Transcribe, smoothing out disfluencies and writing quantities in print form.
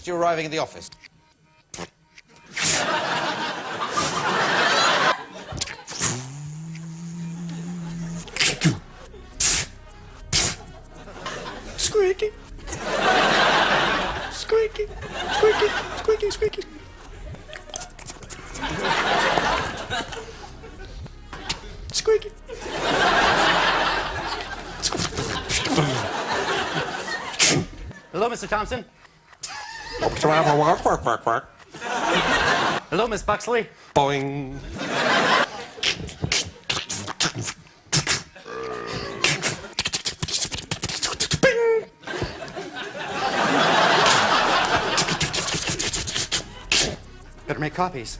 You're arriving at the office. Squeaky. Squeaky. Squeaky. Squeaky. Squeaky. Squeaky. Hello, Mr. Thompson. Hello, Miss Buxley. Boing. Better make copies.